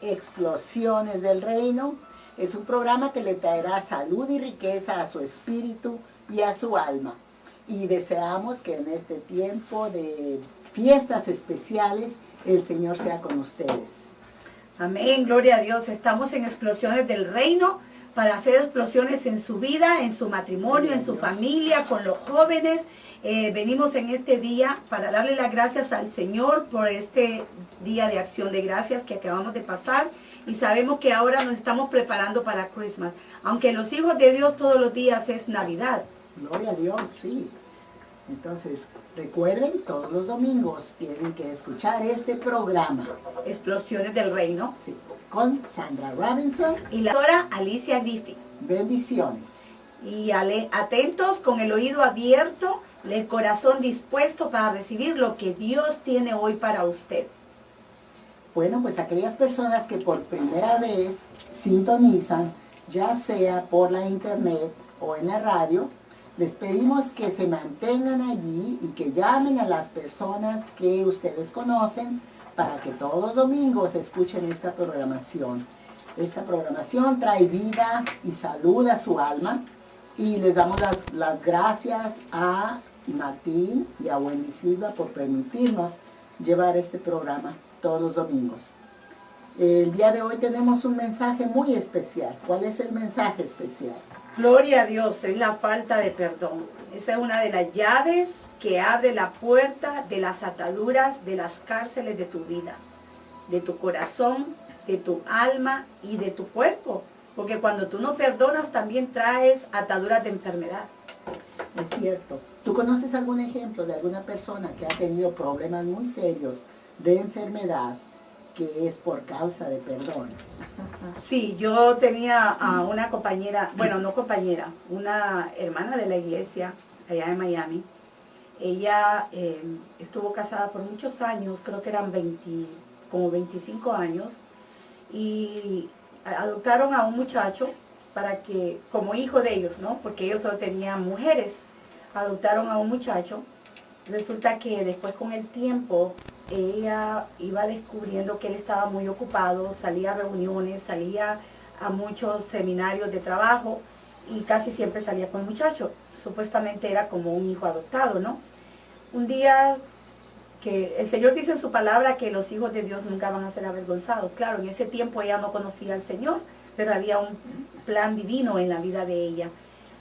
Explosiones del Reino. Es un programa que le traerá salud y riqueza a su espíritu y a su alma. Y deseamos que en este tiempo de fiestas especiales el Señor sea con ustedes. Amén, gloria a Dios. Estamos en Explosiones del Reino para hacer explosiones en su vida, en su matrimonio, en su familia, con los jóvenes. Venimos en este día para darle las gracias al Señor por este día de acción de gracias que acabamos de pasar, y sabemos que ahora nos estamos preparando para Christmas, aunque los hijos de Dios todos los días es Navidad. Gloria a Dios, sí. Entonces, recuerden, todos los domingos tienen que escuchar este programa. Explosiones del Reino. Sí, con Sandra Robinson y la doctora Alicia Griffith. Bendiciones. Y atentos, con el oído abierto, el corazón dispuesto para recibir lo que Dios tiene hoy para usted. Bueno, pues aquellas personas que por primera vez sintonizan, ya sea por la internet o en la radio, les pedimos que se mantengan allí y que llamen a las personas que ustedes conocen para que todos los domingos escuchen esta programación. Esta programación trae vida y salud a su alma, y les damos las gracias a Martín y a Wendy Silva por permitirnos llevar este programa todos los domingos. El día de hoy tenemos un mensaje muy especial. ¿Cuál es el mensaje especial? Gloria a Dios, es la falta de perdón. Esa es una de las llaves que abre la puerta de las ataduras, de las cárceles de tu vida, de tu corazón, de tu alma y de tu cuerpo. Porque cuando tú no perdonas también traes ataduras de enfermedad. Es cierto. ¿Tú conoces algún ejemplo de alguna persona que ha tenido problemas muy serios de enfermedad que es por causa de perdón? Sí, yo tenía a una compañera, bueno, no compañera, una hermana de la iglesia allá en Miami. Ella estuvo casada por muchos años, creo que eran como 25 años, y adoptaron a un muchacho para que, como hijo de ellos, ¿no? Porque ellos solo tenían mujeres. Adoptaron a un muchacho. Resulta que después, con el tiempo, ella iba descubriendo que él estaba muy ocupado, salía a reuniones, salía a muchos seminarios de trabajo y casi siempre salía con el muchacho. Supuestamente era como un hijo adoptado, ¿no? Un día que el Señor dice en su palabra que los hijos de Dios nunca van a ser avergonzados. Claro, en ese tiempo ella no conocía al Señor, pero había un plan divino en la vida de ella.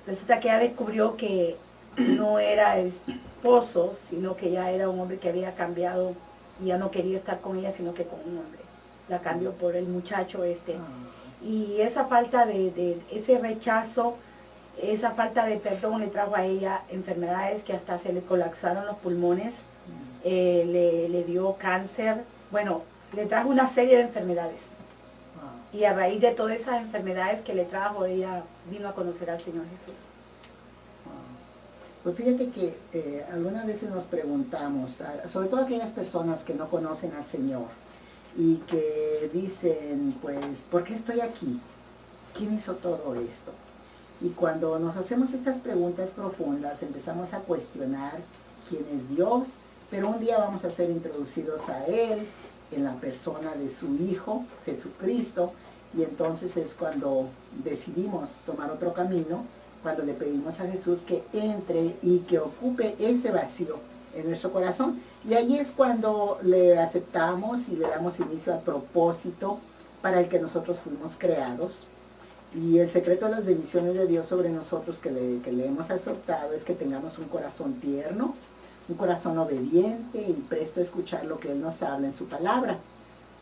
Resulta que ella descubrió que no era esposo, sino que ya era un hombre que había cambiado y ya no quería estar con ella, sino que con un hombre. La cambió por el muchacho este. Y esa falta de ese rechazo, esa falta de perdón le trajo a ella enfermedades que hasta se le colapsaron los pulmones, le dio cáncer, bueno, le trajo una serie de enfermedades. Y a raíz de todas esas enfermedades que le trajo, ella vino a conocer al Señor Jesús. Pues fíjate que algunas veces nos preguntamos, sobre todo aquellas personas que no conocen al Señor y que dicen, pues, ¿por qué estoy aquí? ¿Quién hizo todo esto? Y cuando nos hacemos estas preguntas profundas, empezamos a cuestionar quién es Dios, pero un día vamos a ser introducidos a Él en la persona de su Hijo, Jesucristo, y entonces es cuando decidimos tomar otro camino, cuando le pedimos a Jesús que entre y que ocupe ese vacío en nuestro corazón. Y ahí es cuando le aceptamos y le damos inicio al propósito para el que nosotros fuimos creados. Y el secreto de las bendiciones de Dios sobre nosotros que le hemos aceptado es que tengamos un corazón tierno, un corazón obediente y presto a escuchar lo que Él nos habla en su palabra.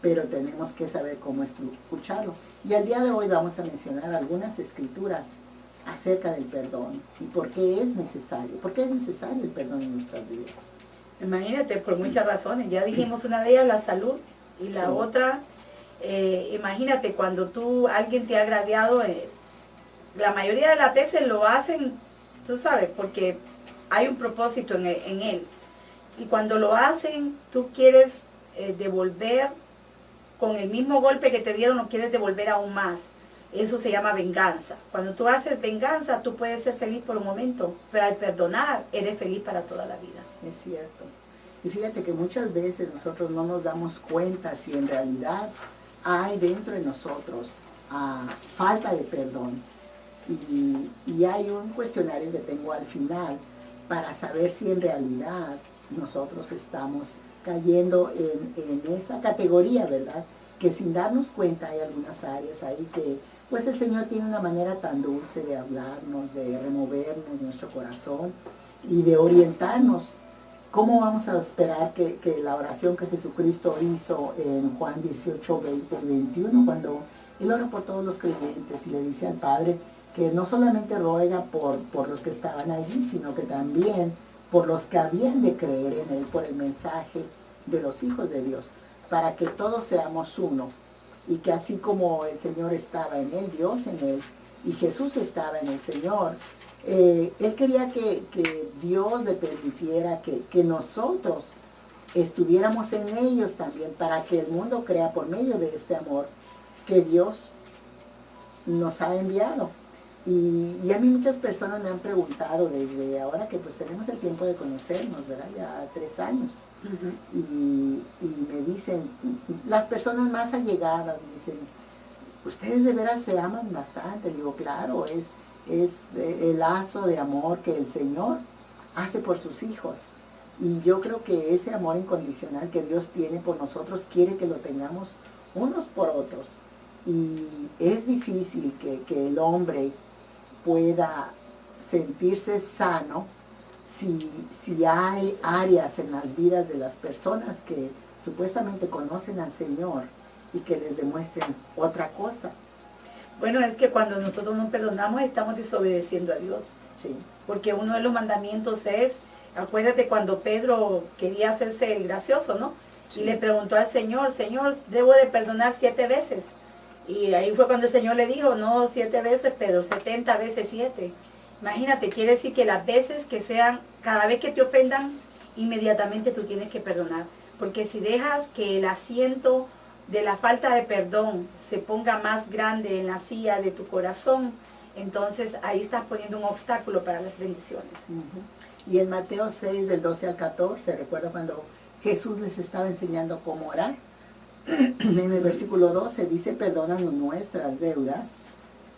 Pero tenemos que saber cómo escucharlo. Y al día de hoy vamos a mencionar algunas escrituras acerca del perdón y por qué es necesario. ¿Por qué es necesario el perdón en nuestras vidas? Imagínate, por muchas razones. Ya dijimos una de ellas, la salud, y la otra, imagínate, cuando alguien te ha agraviado, la mayoría de las veces lo hacen, tú sabes, porque hay un propósito en él. Y cuando lo hacen, tú quieres devolver con el mismo golpe que te dieron, no quieres devolver aún más. Eso se llama venganza. Cuando tú haces venganza, tú puedes ser feliz por un momento, pero al perdonar, eres feliz para toda la vida. Es cierto. Y fíjate que muchas veces nosotros no nos damos cuenta si en realidad hay dentro de nosotros falta de perdón. Y hay un cuestionario que tengo al final para saber si en realidad nosotros estamos cayendo en esa categoría, ¿verdad? Que sin darnos cuenta hay algunas áreas ahí que pues el Señor tiene una manera tan dulce de hablarnos, de removernos nuestro corazón y de orientarnos. ¿Cómo vamos a esperar que la oración que Jesucristo hizo en Juan 18, 20 y 21, cuando Él ora por todos los creyentes y le dice al Padre que no solamente ruega por los que estaban allí, sino que también por los que habían de creer en Él, por el mensaje de los hijos de Dios, para que todos seamos uno, y que así como el Señor estaba en Él, Dios en Él, y Jesús estaba en el Señor, Él quería que Dios le permitiera que nosotros estuviéramos en ellos también, para que el mundo crea por medio de este amor que Dios nos ha enviado. Y a mí muchas personas me han preguntado desde ahora que pues tenemos el tiempo de conocernos, ¿verdad? Ya 3 años. Y me dicen, las personas más allegadas me dicen, ustedes de veras se aman bastante. Le digo, claro, es el lazo de amor que el Señor hace por sus hijos. Y yo creo que ese amor incondicional que Dios tiene por nosotros quiere que lo tengamos unos por otros. Y es difícil que el hombre pueda sentirse sano si hay áreas en las vidas de las personas que supuestamente conocen al Señor y que les demuestren otra cosa. Bueno, es que cuando nosotros nos perdonamos estamos desobedeciendo a Dios. Sí. Porque uno de los mandamientos es, acuérdate cuando Pedro quería hacerse el gracioso, ¿no? Sí. Y le preguntó al Señor, Señor, ¿debo de perdonar 7 veces? Y ahí fue cuando el Señor le dijo, no 7 veces, pero 70 veces 7. Imagínate, quiere decir que las veces que sean, cada vez que te ofendan, inmediatamente tú tienes que perdonar. Porque si dejas que el asiento de la falta de perdón se ponga más grande en la silla de tu corazón, entonces ahí estás poniendo un obstáculo para las bendiciones. Y en Mateo 6, del 12 al 14, recuerdo cuando Jesús les estaba enseñando cómo orar. En el versículo 12 dice, perdónanos nuestras deudas,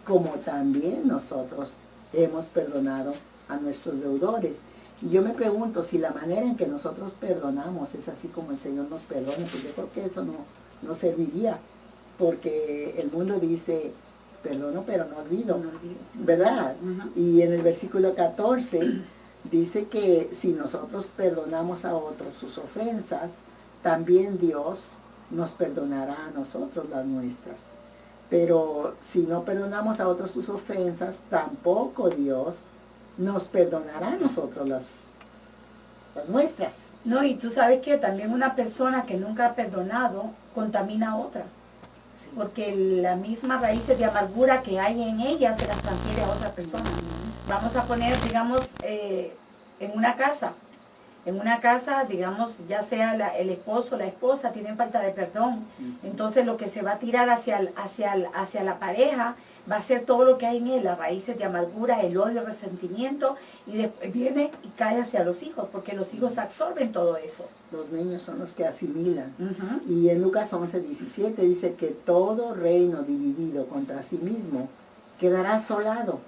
como también nosotros hemos perdonado a nuestros deudores. Y yo me pregunto si la manera en que nosotros perdonamos es así como el Señor nos perdona, pues yo creo que eso no serviría, porque el mundo dice, perdono pero no olvido, ¿verdad? Y en el versículo 14 dice que si nosotros perdonamos a otros sus ofensas, también Dios nos perdonará a nosotros las nuestras. Pero si no perdonamos a otros sus ofensas, tampoco Dios nos perdonará a nosotros las nuestras. No, y tú sabes que también una persona que nunca ha perdonado contamina a otra. Sí. Porque la misma raíces de amargura que hay en ella se las transfiere a otra persona. Vamos a poner, digamos, en una casa, digamos, ya sea el esposo o la esposa, tienen falta de perdón. Entonces lo que se va a tirar hacia la pareja va a ser todo lo que hay en él, las raíces de amargura, el odio, el resentimiento, y después viene y cae hacia los hijos, porque los hijos absorben todo eso. Los niños son los que asimilan. Y en Lucas 11:17 dice que todo reino dividido contra sí mismo quedará asolado,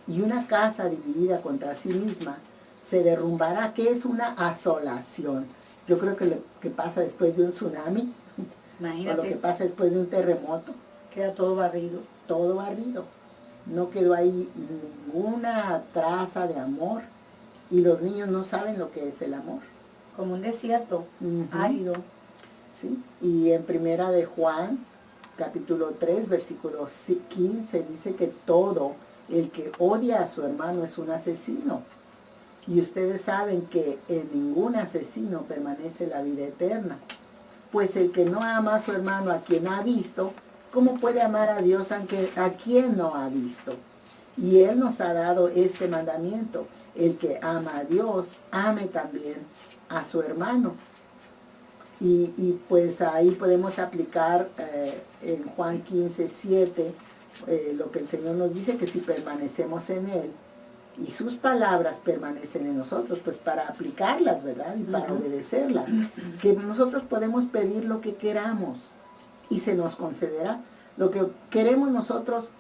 y una casa dividida contra sí misma se derrumbará. ¿Qué es una asolación? Yo creo que lo que pasa después de un tsunami, imagínate, o lo que pasa después de un terremoto. Queda todo barrido. Todo barrido. No quedó ahí ninguna traza de amor, y los niños no saben lo que es el amor. Como un desierto, árido. Sí. Y en Primera de Juan, capítulo 3, versículo 15, dice que todo el que odia a su hermano es un asesino. Y ustedes saben que en ningún asesino permanece la vida eterna. Pues el que no ama a su hermano a quien ha visto, ¿cómo puede amar a Dios a quien no ha visto? Y Él nos ha dado este mandamiento: el que ama a Dios, ame también a su hermano. Y pues ahí podemos aplicar en Juan 15:7 lo que el Señor nos dice, que si permanecemos en Él y sus palabras permanecen en nosotros, pues para aplicarlas, ¿verdad? Y para obedecerlas, que nosotros podemos pedir lo que queramos y se nos concederá. Lo que queremos nosotros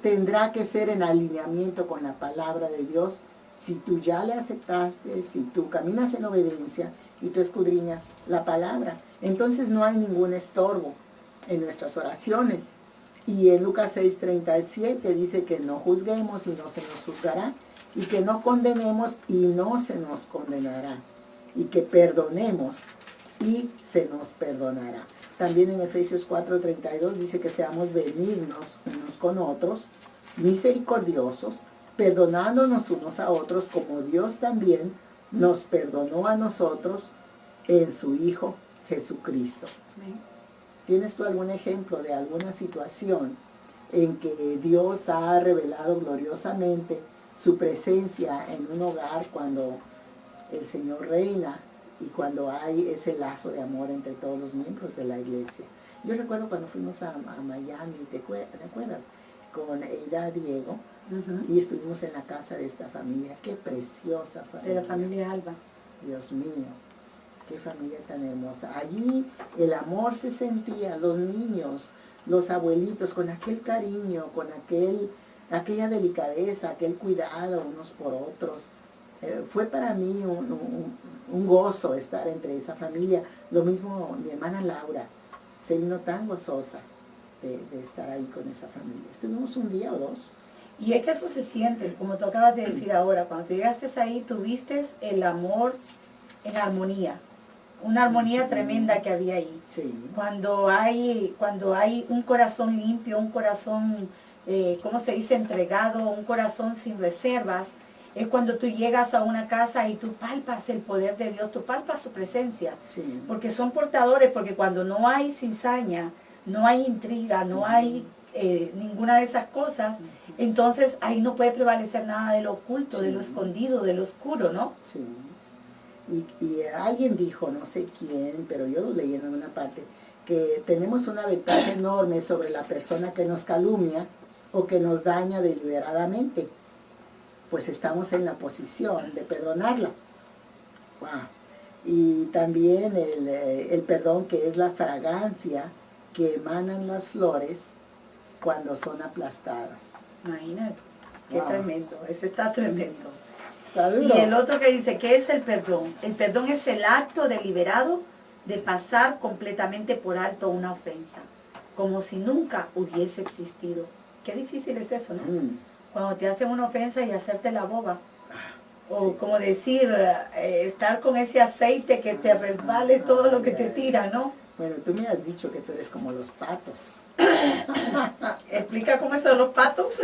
tendrá que ser en alineamiento con la palabra de Dios. Si tú ya le aceptaste, si tú caminas en obediencia y tú escudriñas la palabra, entonces no hay ningún estorbo en nuestras oraciones. Y en Lucas 6:37 dice que no juzguemos y no se nos juzgará, y que no condenemos y no se nos condenará, y que perdonemos y se nos perdonará. También en Efesios 4:32 dice que seamos benignos unos con otros, misericordiosos, perdonándonos unos a otros, como Dios también nos perdonó a nosotros en su Hijo Jesucristo. ¿Tienes tú algún ejemplo de alguna situación en que Dios ha revelado gloriosamente su presencia en un hogar cuando el Señor reina y cuando hay ese lazo de amor entre todos los miembros de la iglesia? Yo recuerdo cuando fuimos a Miami, ¿te acuerdas? Con Eida Diego, y estuvimos en la casa de esta familia. Qué preciosa familia. De la familia Alba. Dios mío, qué familia tan hermosa. Allí el amor se sentía, los niños, los abuelitos, con aquel cariño, con aquella delicadeza, aquel cuidado unos por otros. Fue para mí un gozo estar entre esa familia. Lo mismo mi hermana Laura, se vino tan gozosa de estar ahí con esa familia. Estuvimos un día o dos. Y es que eso se siente, como tú acabas de decir ahora, cuando tú llegaste ahí, tuviste el amor en armonía, una armonía tremenda que había ahí. Sí. Cuando hay un corazón limpio, un corazón, ¿cómo se dice?, entregado, un corazón sin reservas, es cuando tú llegas a una casa y tú palpas el poder de Dios, tú palpas su presencia, Sí. porque son portadores, porque cuando no hay cizaña, no hay intriga, no hay ninguna de esas cosas, entonces ahí no puede prevalecer nada de lo oculto, Sí. de lo escondido, de lo oscuro, ¿no? Sí. Y alguien dijo, no sé quién, pero yo lo leí en alguna parte, que tenemos una ventaja enorme sobre la persona que nos calumnia o que nos daña deliberadamente, pues estamos en la posición de perdonarla. Wow. Y también el perdón, que es la fragancia que emanan las flores cuando son aplastadas. Imagínate, qué Wow. tremendo, eso está tremendo. Está duro. Y el otro que dice, ¿qué es el perdón? El perdón es el acto deliberado de pasar completamente por alto una ofensa, como si nunca hubiese existido. Qué difícil es eso, ¿no? Cuando te hacen una ofensa y hacerte la boba. O Sí. como decir, estar con ese aceite que te resbale todo lo que te tira, ¿no? Bueno, tú me has dicho que tú eres como los patos. Explica cómo son los patos.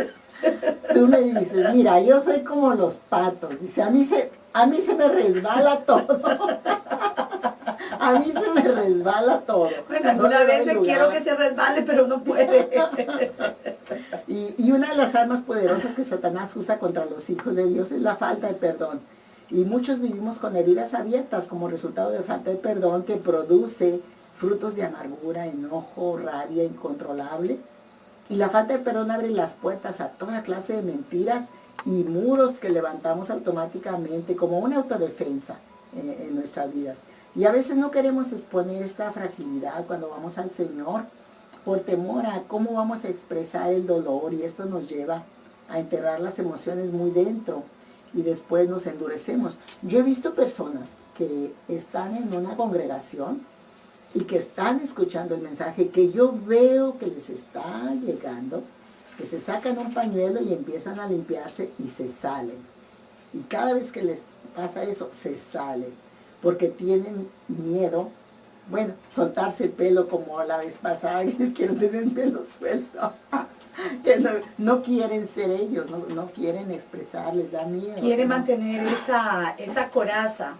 Tú me dices, mira, yo soy como los patos. Dice, a mí se me resbala todo. A mí se me resbala todo. Bueno, algunas veces quiero que se resbale, pero no puede. Y una de las armas poderosas que Satanás usa contra los hijos de Dios es la falta de perdón. Y muchos vivimos con heridas abiertas como resultado de falta de perdón, que produce frutos de amargura, enojo, rabia incontrolable. Y la falta de perdón abre las puertas a toda clase de mentiras y muros que levantamos automáticamente como una autodefensa en nuestras vidas. Y a veces no queremos exponer esta fragilidad cuando vamos al Señor por temor a cómo vamos a expresar el dolor, y esto nos lleva a enterrar las emociones muy dentro y después nos endurecemos. Yo he visto personas que están en una congregación y que están escuchando el mensaje, que yo veo que les está llegando, que se sacan un pañuelo y empiezan a limpiarse y se salen. Y cada vez que les pasa eso, se salen, porque tienen miedo, bueno, soltarse el pelo como la vez pasada, que les quieren tener el pelo suelto. Que no quieren ser ellos, no quieren expresar, les da miedo. Quiere ¿no? mantener esa coraza.